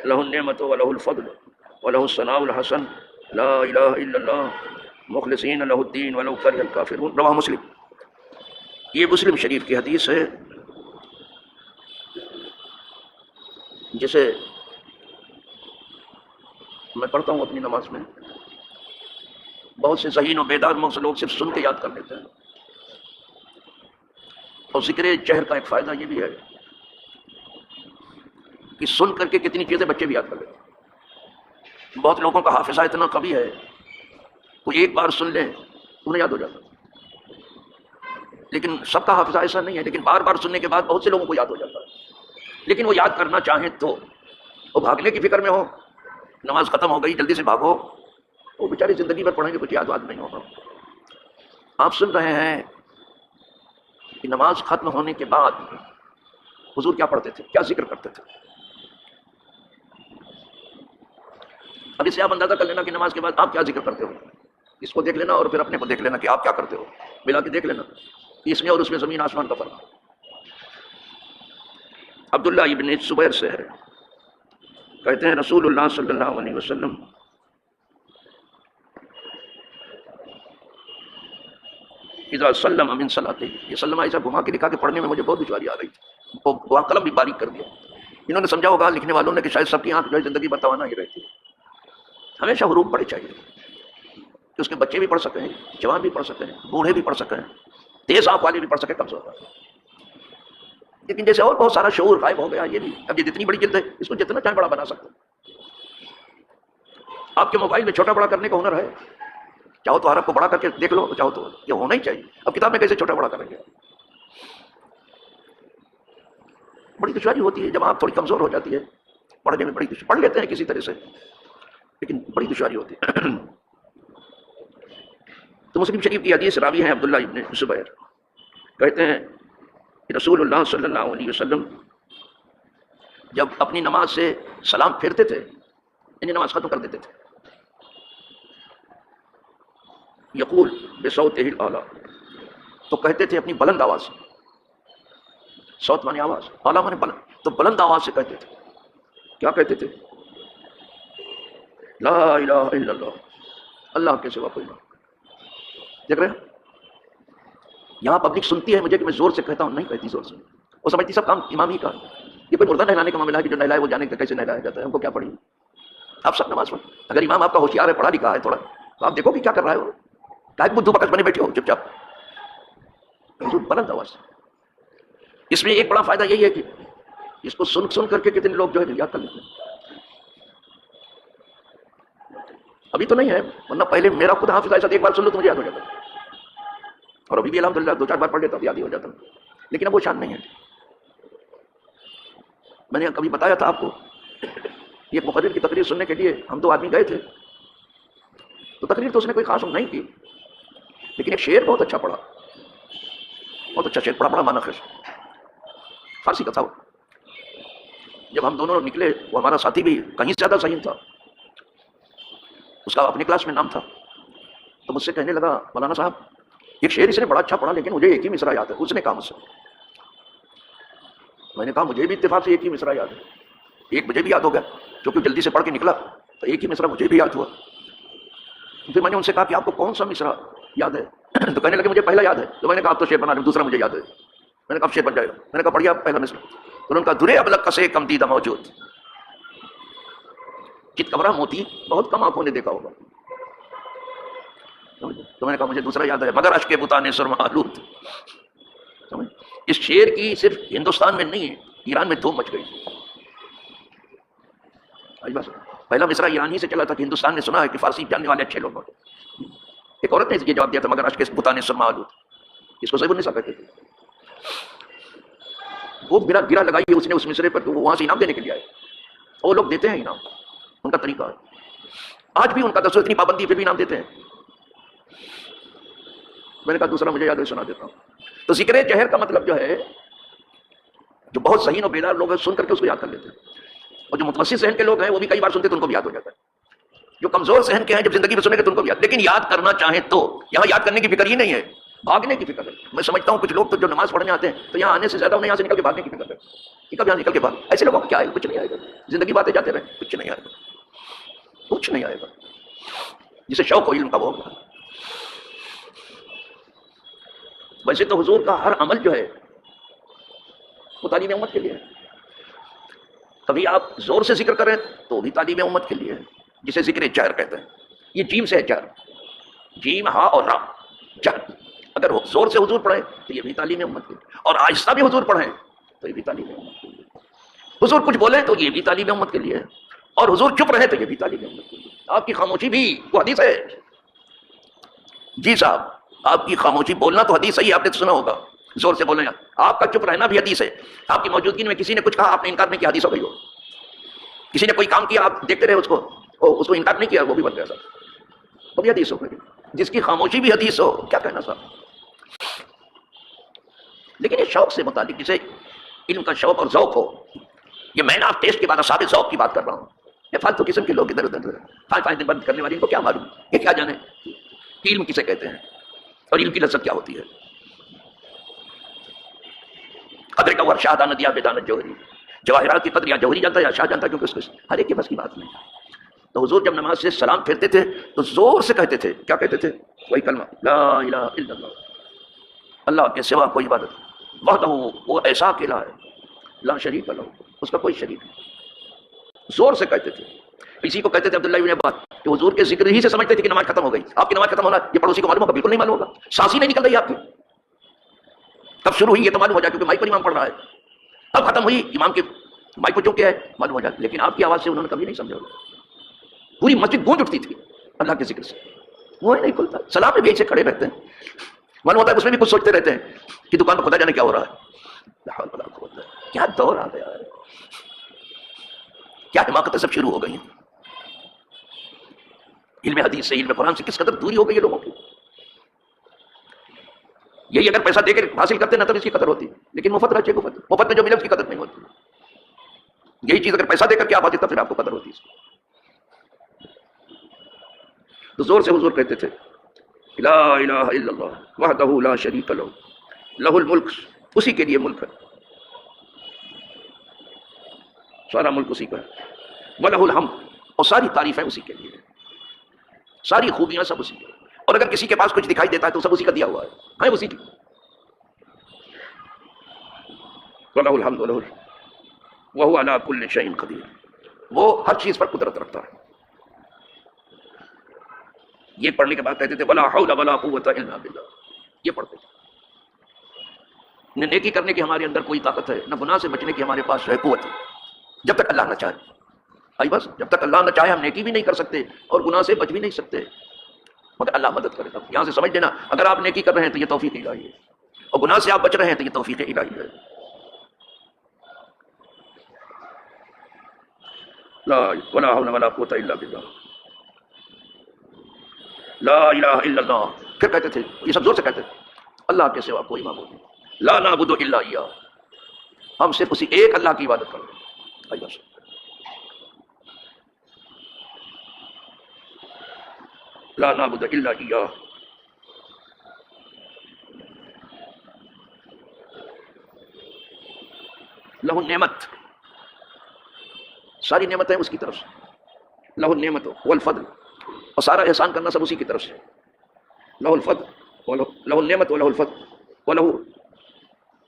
لہ النعمت ولہ الفضل ولہ الثناء الحسن لا الہ الا اللہ مخلصین لہ الدین ولو کرہ الکافرون، رواہ مسلم۔ یہ مسلم شریف کی حدیث ہے، جسے میں پڑھتا ہوں اپنی نماز میں۔ بہت سے ذہین و بیدار لوگ صرف سن کے یاد کر لیتے ہیں، اور ذکر جہر کا ایک فائدہ یہ بھی ہے کہ سن کر کے کتنی چیزیں بچے بھی یاد کر لیتے ہیں۔ بہت لوگوں کا حافظہ اتنا قوی ہے، کوئی ایک بار سن لے انہیں یاد ہو جاتا، لیکن سب کا حافظہ ایسا نہیں ہے، لیکن بار بار سننے کے بعد بہت سے لوگوں کو یاد ہو جاتا ہے۔ لیکن وہ یاد کرنا چاہیں تو وہ بھاگنے کی فکر میں ہو، نماز ختم ہو گئی جلدی سے بھاگو، وہ بیچاری زندگی بھر پڑھیں گے کچھ یاد نہیں ہوگا۔ آپ سن رہے ہیں کہ نماز ختم ہونے کے بعد حضور کیا پڑھتے تھے، کیا ذکر کرتے تھے۔ اب اس سے آپ اندازہ کر لینا کہ نماز کے بعد آپ کیا ذکر کرتے ہو، اس کو دیکھ لینا اور پھر اپنے کو دیکھ لینا کہ آپ کیا کرتے ہو، ملا کے دیکھ لینا، اس میں اور اس میں زمین آسمان کا فرق۔ عبداللہ ابن زبیر سے ہے، کہتے ہیں رسول اللہ صلی اللہ علیہ وسلم اذا سلم من صلاته، یہ سلم ایسا گھما کے لکھا کہ پڑھنے میں مجھے بہت دشواری آ رہی تھی، وہ قلم بھی باریک کر دیا۔ انہوں نے سمجھا ہوگا لکھنے والوں نے کہ شاید سب کی آنکھ جو ہے زندگی بھر توانا ہی رہتی ہے، ہمیشہ حروف پڑھے چاہیے کہ اس کے بچے بھی پڑھ سکیں، جوان بھی پڑھ سکیں، بوڑھے بھی پڑھ سکیں، تیز آنکھ والے بھی پڑھ سکیں، کمزور والے۔ لیکن جیسے اور بہت سارا شعور غائب ہو گیا، یہ بھی اب یہ جتنی بڑی جلد ہے اس کو جتنا چاہے بڑا بنا سکتے ہیں۔ آپ کے موبائل میں چھوٹا بڑا کرنے کا ہنر ہے، چاہو تو حرف کو بڑا کر کے دیکھ لو، چاہو تو یہ ہونا ہی چاہیے۔ اب کتاب میں کیسے چھوٹا بڑا کریں گے؟ بڑی دشواری ہوتی ہے جب آپ تھوڑی کمزور ہو جاتی ہے پڑھنے میں، بڑی دشواری، پڑھ لیتے ہیں کسی طرح سے لیکن بڑی دشواری ہوتی ہے۔ تو مسلم شریف کی حدیث راوی ہیں عبداللہ ابن زبیر، کہتے ہیں کہ رسول اللہ صلی اللہ علیہ وسلم جب اپنی نماز سے سلام پھیرتے تھے، یعنی نماز ختم کر دیتے تھے، یقول بصوتہ الاعلی، تو کہتے تھے اپنی بلند آواز سے، صوت مانے آواز، اعلیٰ مانے بلند، تو بلند آواز سے کہتے تھے، کیا کہتے تھے؟ لا الہ الا اللہ، اللہ کے سوا کوئی نہیں۔ دیکھ رہے ہیں یہاں پبلک سنتی ہے مجھے کہ میں زور سے کہتا ہوں، نہیں کہتی زور سے، وہ سمجھتی سب کام امام ہی کا، یہ کوئی مردہ نہلانے کا معاملہ ہے کہ جو نہلائے وہ جانے کیسے نہلایا جاتا ہے، ہم کو کیا پڑھی۔ آپ سب نماز پڑھ، اگر امام آپ کا ہوشیار ہے، پڑھا لکھا ہے تھوڑا، تو آپ دیکھو کہ کیا کر رہا ہے وہ، کیا بدھو بکس بنے بیٹھے ہو چپ چاپ، بلند آواز۔ اس میں ایک بڑا فائدہ یہی ہے کہ اس کو سن سن کر کے کتنے لوگ جو ہے یاد کر لیتے ہیں۔ ابھی تو نہیں ہے، ورنہ پہلے میرا خود حافظ ایسا ایک بار سن لو تو مجھے یاد ہو جاتا، اور ابھی بھی الحمدللہ دو چار بار پڑھ لیتا ہوں یاد ہی ہو جاتا، لیکن اب وہ شان نہیں ہے۔ میں نے کبھی بتایا تھا آپ کو، یہ مقرر کی تقریر سننے کے لیے ہم دو آدمی گئے تھے، تو تقریر تو اس نے کوئی خاص نہیں کی، لیکن ایک شعر بہت اچھا پڑھا، بہت اچھا شعر پڑھا، بڑا معنی خیز، فارسی کا تھا وہ۔ جب ہم دونوں نکلے، وہ ہمارا ساتھی بھی کہیں زیادہ صحیح تھا، اس کا اپنی کلاس میں نام تھا، تو مجھ سے کہنے لگا مولانا صاحب ایک شعر اس نے بڑا اچھا پڑھا لیکن مجھے ایک ہی مصرع یاد ہے۔ اس نے کہا مجھ سے، میں نے کہا مجھے بھی اتفاق سے ایک ہی مصرع یاد ہے، ایک مجھے بھی یاد ہو گیا کیونکہ جلدی سے پڑھ کے نکلا تو ایک ہی مصرع مجھے بھی یاد ہوا۔ پھر میں نے ان سے کہا کہ آپ کو کون سا مصرع یاد ہے؟ تو کہنے لگے مجھے پہلا یاد ہے۔ تو میں نے کہا آپ تو شعر بنا رہے، دوسرا مجھے یاد ہے۔ میں نے کہا اب شعر بن جائے گا۔ میں نے کہا پڑھیے آپ پہلا مصرع۔ تو انہوں نے کہا درے ابلق کسے کم دیدہ موجود، چت کمرہ موتی بہت کم آنکھوں نے دیکھا ہوگا۔ تو میں نے کہا مجھے دوسرا یاد ہے، مگر اشک بتانے سرما آلود۔ اس شعر کی صرف ہندوستان میں نہیں ہے، ایران میں دھوم مچ گئی۔ پہلا مصرع ایران ہی سے چلا تھا کہ ہندوستان نے سنا ہے کہ فارسی جاننے والے اچھے لوگ ہوتے۔ ایک عورت نے یہ جواب دیا تھا مگر اشک بتانے سرما آلود، اس کو صحیح النساء کہتے تھے۔ وہ گرا لگائی اس نے اس مصرے پر، تو وہ وہاں سے انعام دینے کے لیے آئے، اور وہ لوگ دیتے ہیں انعام، ان کا طریقہ ہے۔ آج بھی ان کا دستور اتنی پابندی پھر بھی انعام دیتے ہیں۔ میں نے کہا دوسرا مجھے یاد ہے، سنا دیتا ہوں۔ تو ذکر جہر کا مطلب جو ہے، جو بہت ذہین و بیدار لوگ ہیں سن کر کے اس کو یاد کر لیتے ہیں، اور جو متوسط ذہن کے لوگ ہیں وہ بھی کئی بار سنتے تو ان کو بھی یاد ہو جاتا ہے۔ جو کمزور ذہن کے ہیں جب زندگی میں سنیں گے تو ان کو بھی یاد، لیکن یاد کرنا چاہیں تو یہاں یاد کرنے کی فکر ہی نہیں ہے، بھاگنے کی فکر ہے۔ میں سمجھتا ہوں کچھ لوگ تو جو نماز پڑھنے آتے ہیں تو یہاں آنے سے زیادہ انہیں یہاں سے نکل کے بھاگنے کی فکر ہے۔ کہ کب یہاں نکل کے بعد ایسے لوگوں کو کیا آئے گا؟ کچھ نہیں آئے گا. زندگی باتیں جاتے رہے، کچھ نہیں آئے گا، کچھ نہیں آئے گا. جسے شوق ہو علم کا وہ ہوگا. ویسے تو حضور کا ہر عمل جو ہے وہ تعلیم امت کے لیے ہے. کبھی آپ زور سے ذکر کریں تو بھی تعلیم امت کے لیے ہے، جسے ذکر جہر کہتے ہیں. یہ جیم سے ہے جہر، جیم ہا اور را، جہر. اگر زور سے حضور پڑھیں تو یہ بھی تعلیم امت کے لیے، اور آہستہ بھی حضور پڑھیں تو یہ بھی تعلیم امت کے لیے. حضور کچھ بولیں تو یہ بھی تعلیم امت کے لیے ہے، اور حضور چپ رہے تو یہ بھی تعلیم امت کے لیے. آپ کی خاموشی بھی وہ حدیث ہے. جی صاحب، آپ کی خاموشی بولنا تو حدیث ہے، آپ نے تو سنا ہوگا. زور سے بولیں، آپ کا چپ رہنا بھی حدیث ہے. آپ کی موجودگی میں کسی نے کچھ کہا، آپ نے انکار نہیں کیا، حدیث ہو گئی. ہو کسی نے کوئی کام کیا، آپ دیکھتے رہے اس کو انکار نہیں کیا، وہ بھی بن گیا صاحب، وہ بھی حدیث ہو گئی. جس کی خاموشی بھی حدیث ہو، کیا کہنا صاحب. لیکن یہ شوق سے متعلق، جسے علم کا شوق اور ذوق ہو، یہ میں نے آپ ٹیسٹ کے بعد اصحاب ذوق کی بات کر رہا ہوں. یہ فالتو قسم کے لوگ ادھر ادھر 5 دن بند کرنے والے، ان کو کیا معلوم، یہ کیا جانے علم کسے کہتے ہیں اور علم کی لذت کیا ہوتی ہے. قدر کا ور شاہ دانت یا بیدانت جوہری، جواہرات کی قدر یا جوہری جانتا ہے یا شاہ جانتا ہے، کیونکہ اس کو ہر ایک کے بس کی بات نہیں. تو حضور جب نماز سے سلام پھیرتے تھے تو زور سے کہتے تھے. کیا کہتے تھے؟ وہی کلمہ لا الہ الا اللہ، اللہ کے سوا کوئی عبادت، وحدہ، وہ ایسا اکیلا ہے، لا شریک لہ، اس کا کوئی شریک نہیں. زور سے کہتے تھے. اسی کو کہتے تھے عبداللہ بن عباس کہ حضور کے ذکر ہی سے سمجھتے تھے کہ نماز ختم ہو گئی. آپ کی نماز ختم ہونا یہ پڑوسی کو معلوم ہوگا؟ بالکل نہیں معلوم ہوگا. سانس ہی نہیں نکل رہی آپ کی، کب شروع ہوئی یہ تو معلوم ہو جائے کیونکہ مائک پر امام پڑھ رہا ہے. اب ختم ہوئی، امام کے مائک پر جو کیا ہے معلوم ہو جائے. لیکن آپ کی آواز سے انہوں نے کبھی نہیں سمجھا. پوری مسجد گونج اٹھتی تھی اللہ کے ذکر سے. وہ نہیں کھلتا. سلام میں بھی ایسے کھڑے رہتے ہیں، معلوم ہوتا ہے اس میں بھی کچھ سوچتے رہتے ہیں کہ دکان پر خدا جانے کیا ہو رہا ہے. کیا دور آ گیا ہے، کیا حماقتیں سب شروع ہو گئی ہیں. علم حدیث سے، علم قرآن سے کس قدر دوری ہو گئی ہے لوگوں کی. یہی اگر پیسہ دے کے حاصل کرتے نا تب اس کی قدر ہوتی، لیکن مفت رہے مفت میں جو ملے اس کی قدر نہیں ہوتی. یہی چیز اگر پیسہ دے کر کے آپ آتے تب پھر آپ کو قدر ہوتی. تو زور سے حضور کہتے تھے لا الہ الا اللہ وحدہ لا شریک لہ لہ الملک، اسی کے لیے ملک ہے، سارا ملک اسی کا ہے. وَلَهُ الْحَمْدُ، اور ساری تعریفیں اسی کے لیے، ساری خوبیاں سب اسی کے. اور اگر کسی کے پاس کچھ دکھائی دیتا ہے تو سب اسی کا دیا ہوا ہے اسی کی. وَلَهُ الْحَمْدُ وَهُوَ عَلَىٰ كُلِّ شَيْءٍ قَدِيرٌ، وہ ہر چیز پر قدرت رکھتا ہے. یہ پڑھنے کے بعد کہتے تھے وَلَا حَوْلَ وَلَا قُوَّةَ إِلَّا بِاللَّهِ. یہ پڑھتے تھے. نہ نیکی کرنے کی ہمارے اندر کوئی طاقت ہے، نہ گناہ سے بچنے کی ہمارے پاس ہے قوت، جب تک اللہ نہ چاہے. بس جب تک اللہ نہ چاہے ہم نیکی بھی نہیں کر سکتے اور گناہ سے بچ بھی نہیں سکتے، مگر اللہ مدد کرے گا. یہاں سے سمجھ لینا، اگر آپ نیکی کر رہے ہیں تو یہ توفیق الہی ہے، اور گناہ سے آپ بچ رہے ہیں تو یہ توفیق الہی ہے. لا ولا حول ولا قوت الا باللہ، لا الہ الا اللہ. پھر کہتے تھے، یہ سب زور سے کہتے تھے، اللہ کے سوا کوئی معبود نہیں، لا نعبد الا ایہ، ہم صرف اسی ایک اللہ کی عبادت کرتے ہیں. بس لا نعبد الا ایہ. لہ النعمت، ساری نعمتیں اس کی طرف سے. لہ النعمت والفضل، اور سارا احسان کرنا سب اسی کی طرف سے. لہ الفضل، لہ النعمت ولہ الفضل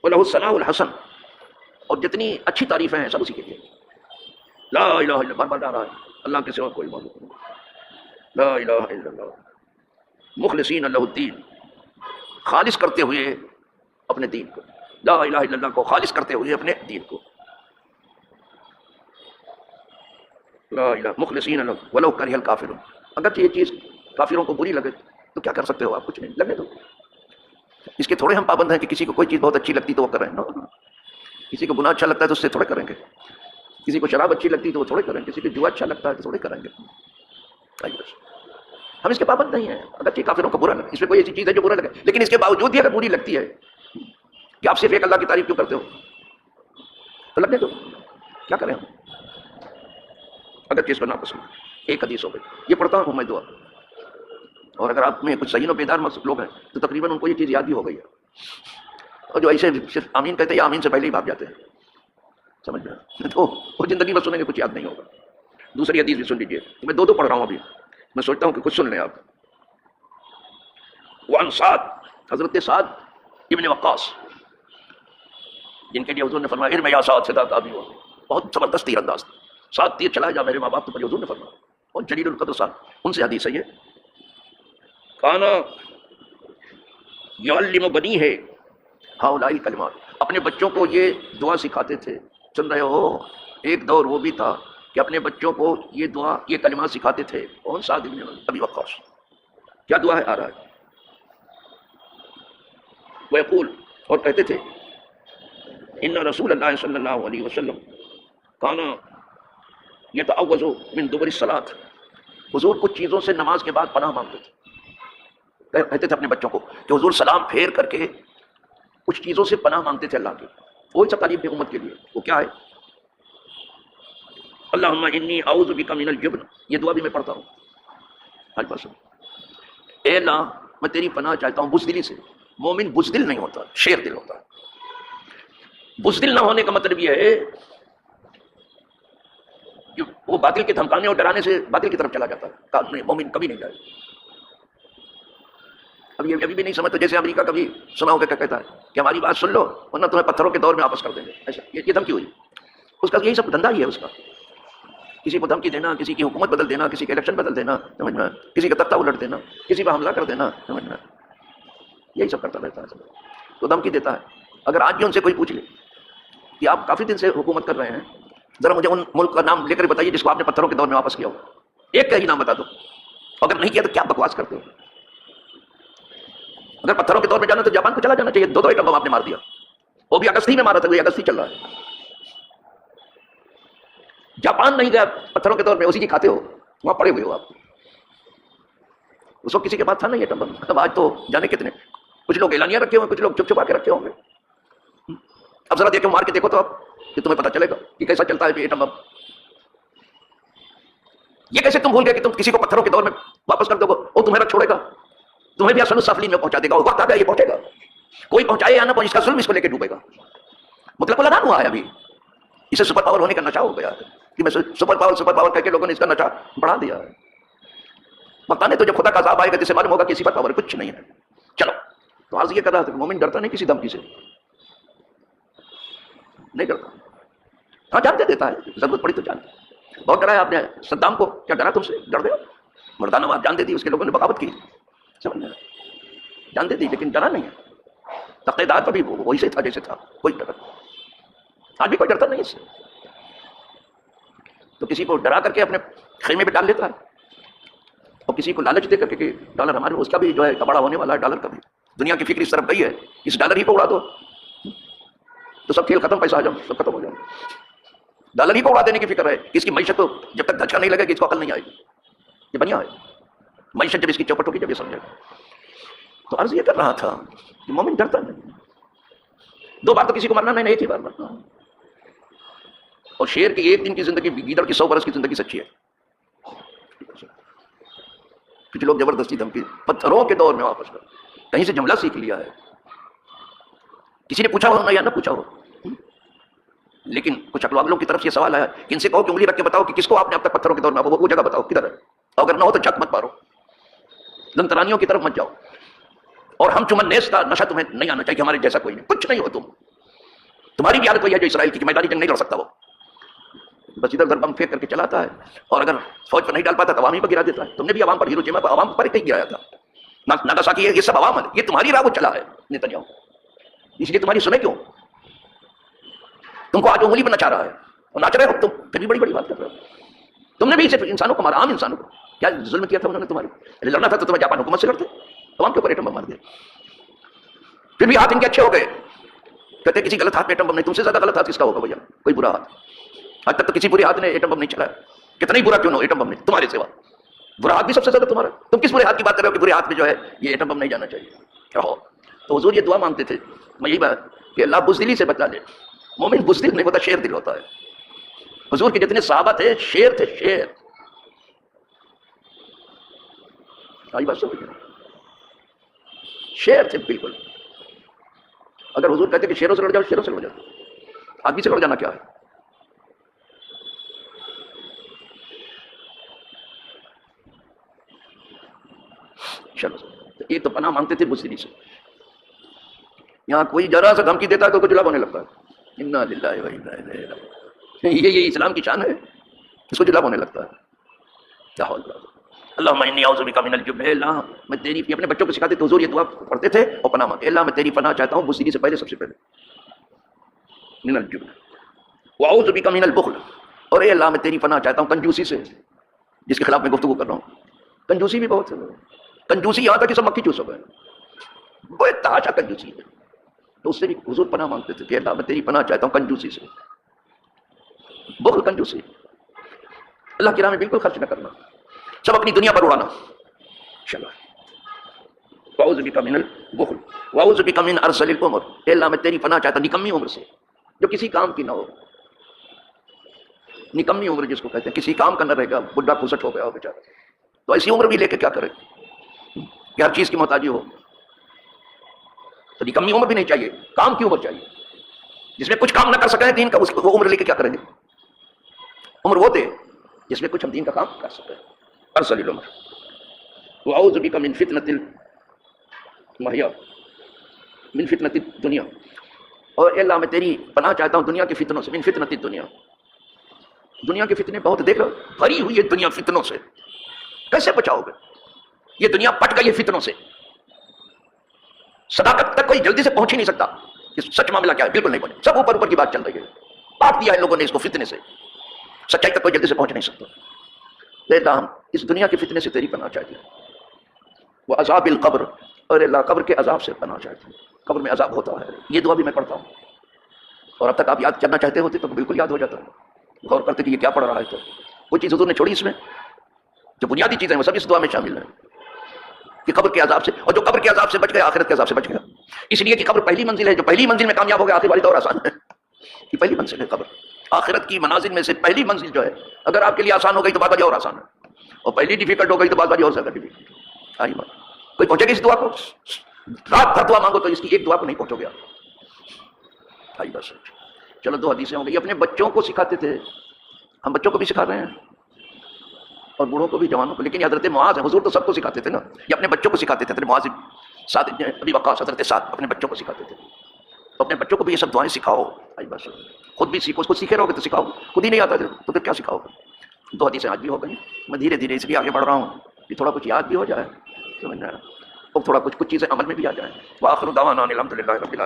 ولہ الثناء الحسن، اور جتنی اچھی تعریفیں ہیں سب اسی کے لیے. لا الہ الا اللہ، بار بار آ رہا ہے اللہ کے سوا کوئی معبود نہیں. لا الہ الا اللہ مخلصین لہ الدین، خالص کرتے ہوئے اپنے دین کو. لا الہ الا اللہ کو خالص کرتے ہوئے اپنے دین کو. لا الہ مخلصین لہ ولو کرہ الکافرون، اگرچہ یہ چیز کافروں کو بری لگے تو کیا کر سکتے ہو آپ؟ کچھ نہیں، لگنے دو. اس کے تھوڑے ہم پابند ہیں کہ کسی کو کوئی چیز بہت اچھی لگتی تو وہ کریں. کسی کو گناہ اچھا لگتا ہے تو اس سے تھوڑے کریں گے. کسی کو شراب اچھی لگتی تو وہ تھوڑے کریں گے. کسی کو جوا اچھا لگتا ہے تو تھوڑے کریں گے. ہم اس کے پابند نہیں ہیں. اگرچہ کافروں کو برا لگے، اس میں کوئی ایسی چیز ہے جو برا لگے، لیکن اس کے باوجود بھی اگر بری لگتی ہے کہ آپ صرف ایک اللہ کی تعریف کیوں کرتے ہو تو لگنے دو. کیا کریں ہم اگر چیز پر ناپسند. ایک حدیث ہو گئی، یہ پڑھتا ہوں میں دعا، اور اگر آپ میں کچھ صحیح و بیدار لوگ ہیں تو تقریباً ان کو یہ چیز یاد بھی ہو گئی ہے. اور جو ایسے صرف آمین کہتے ہیں یا آمین سے پہلے ہی بھاگ جاتے ہیں، سمجھ گیا؟ تو وہ زندگی میں سنیں گے کچھ یاد نہیں ہوگا. دوسری حدیث بھی سن لیجیے. میں دو پڑھ رہا ہوں ابھی, میں سوچتا ہوں کہ کچھ سن لیں آپ. وعن سعد, حضرت سعد ابن وقاص, جن کے لیے حضور نے فرمایا ارم یا سعد صدا تابی ہو, بہت زبردست تیر انداز تھا. سعد تیر چلا جا میرے ماں باپ تو حضور نے فرمایا, اور جلیل القدر صاحب, ان سے حدیث ہے یہ. کانا یعلم بنی ہے ہؤلاء الکلمات, اپنے بچوں کو یہ دعا سکھاتے تھے. سن رہے ہو, ایک دور وہ بھی تھا کہ اپنے بچوں کو یہ دعا, یہ کلمات سکھاتے تھے. اور سعد ابن ابی وقاص, کیا دعا ہے آ رہا ہے, وہ یقول, اور کہتے تھے ان رسول اللہ صلی اللہ علیہ وسلم کانا یتعوذ من دبر الصلاۃ, حضور کچھ چیزوں سے نماز کے بعد پناہ مانگتے تھے. کہتے تھے اپنے بچوں کو کہ حضور سلام پھیر کر کے کچھ چیزوں سے پناہ مانگتے تھے اللہ کی. وہی سب تعلیم دی امت کے لیے. وہ کیا ہے؟ اللہم انی اعوذ بک من الجبن, یہ دعا بھی میں پڑھتا ہوں ہر بار. اے اللہ میں تیری پناہ چاہتا ہوں بزدلی سے. مومن بزدل نہیں ہوتا, شیر دل ہوتا ہے. بزدل نہ ہونے کا مطلب یہ ہے کہ وہ باطل کے دھمکانے اور ڈرانے سے باطل کی طرف چلا جاتا ہے. مومن کبھی نہیں جائے. ابھی بھی نہیں سمجھتا. جیسے امریکہ کبھی سنا ہوگا کیا کہتا ہے کہ ہماری بات سن لو ورنہ تمہیں پتھروں کے دور میں واپس کر دیں گے. ایسا یہ دھمکی ہوئی. اس کا یہی سب دھندا ہی ہے اس کا. کسی کو دھمکی دینا, کسی کی حکومت بدل دینا, کسی کے الیکشن بدل دینا, سمجھنا, کسی کا تختہ الٹ دینا, کسی پر حملہ کر دینا, سمجھنا, یہی سب کرتا رہتا ہے. تو دھمکی دیتا ہے. اگر آج بھی ان سے کوئی پوچھ لے کہ آپ کافی دن سے حکومت کر رہے ہیں, ذرا مجھے ان ملک کا نام لے کر بتائیے جس کو آپ نے پتھروں کے دور میں واپس کیا ہو. ایک کا ہی نام بتا دو. اگر نہیں کیا تو کیا بکواس کرتے ہو. اگر پتھروں کے دور میں جانا تو جاپان کو چلا جانا چاہیے. 2 ایٹم بم آپ نے مار دیا, وہ بھی اگست ہی میں مارا تھا. وہی اگست ہی چل رہا ہے. جاپان نہیں گیا پتھروں کے دور میں, اسی کی کھاتے ہو, وہاں پڑے ہوئے ہو آپ. اس وقت کسی کے پاس تھا نہیں ایٹم بم. اب آج تو جانے کتنے, کچھ لوگ اعلانیہ رکھے ہوئے, کچھ لوگ چھپ چھپا کے رکھے ہوں گے. اب ذرا دیکھو, مار کے دیکھو تو آپ, کہ تمہیں پتہ چلے گا کہ کیسا چلتا ہے ایٹم بم. یہ کیسے تم بھول گئے کہ تم کسی کو پتھروں کے دور میں واپس کر دو گے, وہ تمہیں رکھ چھوڑے گا, تمہیں بھی آسن سافلین میں پہنچا دے گا. وقت آ گیا یہ پہنچے گا. کوئی پہنچائے یا نہ پہنچے, اس کا ظلم اس کو لے کے ڈوبے گا. مطلب الان ہوا ہے ابھی. اسے سپر پاور ہونے کا نشہ ہو گیا ہے کہ میں سپر پاور کہہ کے لوگوں نے اس کا نشہ بڑھا دیا ہے. بتانے تو جب خدا کا عذاب آئے گا جسے معلوم ہوگا کہ سپر پاور کچھ نہیں ہے. چلو, تو عرض یہ کر رہا تھا کہ مومن ڈرتا نہیں کسی دھمکی سے, نہیں ڈرتا. ہاں جان دے دیتا ہے, ضرورت پڑی تو جان. بہت ڈرایا آپ نے صدام کو, کیا ڈرا تم سے؟ ڈر گیا. مردانہ بات جان دے دی, اس کے لوگوں نے بغاوت کی, سمجھ جان دے دی, لیکن ڈرا نہیں ہے. تختے دار پر بھی وہی سے تھا جیسے تھا, کوئی ڈر. آج بھی کوئی ڈرتا نہیں اس سے. تو کسی کو ڈرا کر کے اپنے خیمے پہ ڈال لیتا ہے, اور کسی کو لالچ دے کر کے کہ ڈالر ہمارے, اس کا بھی جو ہے کباڑا ہونے والا ہے ڈالر کا بھی. دنیا کی فکر اس طرف گئی ہے, اس ڈالر ہی کو اڑا دو تو سب کھیل ختم, پیسہ آ جاؤ, سب ختم ہو جاؤ. ڈالر ہی کو اڑا دینے کی فکر ہے. اس کی معیشت تو جب تک دھچکا نہیں لگے گا اس کو عقل نہیں آئے گی. یہ بنیا ہے معیشت, جب اس کی چوپٹ ہوگی جب یہ سمجھے گا. تو عرض یہ کر رہا تھا کہ مومن ڈرتا نہیں. 2 بار تو کسی کو مرنا نہیں, ایک ہی بار مرنا. اور شیر کی 1 دن کی زندگی گیدڑ کی 100 برس کی زندگی سچی ہے. کچھ لوگ زبردستی دھمکی, پتھروں کے دور میں واپس کر, کہیں سے جملہ سیکھ لیا ہے. کسی نے پوچھا ہو نہ یا نہ پوچھا ہو, لیکن کچھ اقوام کی طرف یہ سوال آیا کہ ان سے کہو کہ انگلی رکھ کے بتاؤ کہ کس کو آپ نے اب تک پتھروں کے دور میں, وہ جگہ بتاؤ کدھر ہے. اگر نہ ہو تو جھک مت مارو, لنترانیوں کی طرف مت جاؤ. اور ہم چمن نیز کا نشہ تمہیں نہیں آنا چاہیے. ہمارے جیسا کوئی نہیں, کچھ نہیں ہو تم. تمہاری بھی عادت وہی ہے جو اسرائیل کی, کہ میدانی جنگ نہیں لڑ سکتا. وہ بس ادھر ادھر بم پھینک کر کے چلاتا ہے, اور اگر فوج پر نہیں ڈال پاتا تو عوام ہی پر گرا دیتا ہے. تم نے بھی عوام پر ہیروشیما پر, عوام پر کہیں گرایا تھا. ناگاساکی, یہ سب عوام ہے. یہ تمہاری راہ وہ چلا ہے نیتنیاہو, اس لیے تمہاری سنیں کیوں. تم کو آج انگلی پر نچا رہا ہے, اور ناچ رہے ہو تم, پھر بھی بڑی بڑی بات کر رہے ہو. تم نے بھی صرف انسانوں کو مارا, عام انسانوں کو. کیا ظلم کیا تھا انہوں نے تمہارے؟ لڑنا تھا تو تمہیں جاپان حکومت سے لڑتے, عوام کے اوپر ایٹم بم مار دیا. پھر بھی ہاتھ ان کے اچھے ہو گئے. کہتے کسی غلط ہاتھ میں ایٹم بم نہیں, تم سے زیادہ غلط ہاتھ کس کا ہوگا بھیا؟ کوئی برا ہاتھ. آج تک تو کسی برے ہاتھ نے ایٹم بم نہیں چلایا. کتنا ہی برا کیوں نہ ہو, ایٹم بم نہیں تمہارے سوا. برا ہاتھ بھی سب سے زیادہ تمہارا. تم کس برے ہاتھ کی بات کر رہے ہو کہ برے ہاتھ میں جو ہے یہ ایٹم بم نہیں جانا چاہیے؟ کیا ہو. تو حضور یہ دعا مانگتے تھے. میں یہی بات کہ اللہ بزدلی سے بچا لے. مومن بزدل نہیں ہوتا, شیر دل ہوتا ہے. حضور کے جتنے صحابہ تھے شیر تھے, شیر. آئی بات سمجھ, شیر تھے بالکل. اگر حضور کہتے کہ شیروں سے لڑ جاؤ, شیروں سے لڑ جاؤ. آدمی سے لڑ جانا کیا ہے؟ چلو ایک تو پناہ مانگتے تھے بزدلی سے، یہاں کوئی ذرا سا دھمکی دیتا ہے تو جلاب ہونے لگتا ہے، انا للہ و انا الیہ راجعون۔ یہ اسلام کی شان ہے، اس کو جلاب ہونے لگتا ہے۔ کیا حول ولا قوت۔ اللہم انی اعوذ بک من الجبن، اے اللہ میں تیری، اپنے بچوں کو سکھاتے تھے حضور یہ دعا پڑھتے تھے اور پناہ مانگتے، اللہ میں تیری پناہ چاہتا ہوں بزدلی سے پہلے، سب سے پہلے من الجبن، واعوذ بک من البخل، اور اے اللہ میں تیری پناہ چاہتا ہوں کنجوسی سے، جس کے خلاف میں گفتگو کر رہا ہوں۔ کنجوسی بھی بہت ہے، کنجوسی یہاں تک کہ سب مکھی چوسب ہے، وہ تحاشا کنجوسی ہے، تو اس سے بھی حضور پناہ مانگتے تھے کہ اللہ میں تیری پناہ چاہتا ہوں کنجوسی سے، بخل کنجوسی، اللہ کی راہ میں بالکل خرچ نہ کرنا، سب اپنی دنیا پر اڑانا۔ چلو واعوذ بک من البخل واعوذ بک من ارذل العمر، اے اللہ میں تیری پناہ چاہتا ہوں نکمی عمر سے، جو کسی کام کی نہ ہو، نکمی عمر جس کو کہتے ہیں، کسی کام کا نہ رہے گا، بڈھا کھسٹ ہو گیا ہو بیچارہ، تو ایسی عمر بھی لے کے کیا کرے کہ ہر چیز کی محتاجی ہو، تو نکمی عمر بھی نہیں چاہیے، کام کی عمر چاہیے، جس میں کچھ کام نہ کر سکیں دین کا، وہ عمر لے کے کیا کریں گے؟ عمر وہ دے جس میں کچھ ہم دین کا کام کر سکیں۔ ارذل العمر واعوذ بک من فتنۃ المحیا من فتنۃ الدنیا، اور اے اللہ میں تیری پناہ چاہتا ہوں دنیا کے فتنوں سے، من فتنۃ الدنیا، دنیا کے فتنے بہت دیکھ لو، بھری ہوئی ہے دنیا فتنوں سے، کیسے بچاؤ گے؟ یہ دنیا پٹ گئی ہے فتنوں سے، صداقت تک کوئی جلدی سے پہنچ ہی نہیں سکتا کہ سچ معاملہ کیا ہے، بالکل نہیں پہنچے، سب اوپر اوپر کی بات چل رہی ہے، کاٹ دیا ہے لوگوں نے اس کو فتنے سے، سچائی تک کوئی جلدی سے پہنچ نہیں سکتا۔ اے اللہ ہم اس دنیا کے فتنے سے تیری پناہ چاہتے ہیں، وہ عذاب القبر، اور اللہ قبر کے عذاب سے پناہ چاہتے ہیں، قبر میں عذاب ہوتا ہے، یہ دعا بھی میں پڑھتا ہوں، اور اب تک آپ یاد کرنا چاہتے ہوتے تو بالکل یاد ہو جاتا ہے، غور کرتے کہ یہ کیا پڑھ رہا ہے، تو کوئی چیز حضور نے چھوڑی اس میں، جو بنیادی چیزیں وہ سب اس دعا میں شامل ہیں کہ قبر کے عذاب سے، اور جو قبر کے عذاب سے بچ گیا آخرت کے عذاب سے بچ گیا، اس لیے کہ قبر پہلی منزل ہے، جو پہلی منزل میں کامیاب ہو گیا آخر والی تو اور آسان ہے، یہ پہلی منزل ہے قبر، آخرت کی منازل میں سے پہلی منزل جو ہے، اگر آپ کے لیے آسان ہو گئی تو بعد والی اور آسان ہے، اور پہلی ڈیفیکلٹ ہو گئی تو بعد والی اور زیادہ ڈیفیکلٹ۔ آئی بات کوئی پہنچے گا اس دعا کو، رات بھر دعا مانگو تو اس کی ایک دعا کو نہیں پہنچو گے آپ۔ آئی بس چلو دو حدیثیں ہوں گی، اپنے بچوں کو سکھاتے تھے، ہم بچوں کو بھی سکھا رہے ہیں اور بوڑھوں کو بھی، جوانوں کو، لیکن یہ حضرت معاذ ہے، حضور تو سب کو سکھاتے تھے نا، یہ اپنے بچوں کو سکھاتے تھے، حضرت معاذ سعد بن ابی وقاص، حضرت سعد اپنے بچوں کو سکھاتے تھے، تو اپنے بچوں کو بھی یہ سب دعائیں سکھاؤ، آئی بس خود بھی سیکھو، اس کو سیکھے رہو گے تو سکھاؤ، خود ہی نہیں آتا تو پھر کیا سکھاؤ گے؟ دو حدیثیں آج بھی ہو گئی، میں دھیرے دھیرے اس لیے آگے بڑھ رہا ہوں کہ تھوڑا کچھ یاد بھی ہو جائے، سمجھ رہے ہیں، اور تھوڑا کچھ چیزیں عمل میں بھی آ جائیں۔ وآخر دعوانا الحمد للہ رب العالمین۔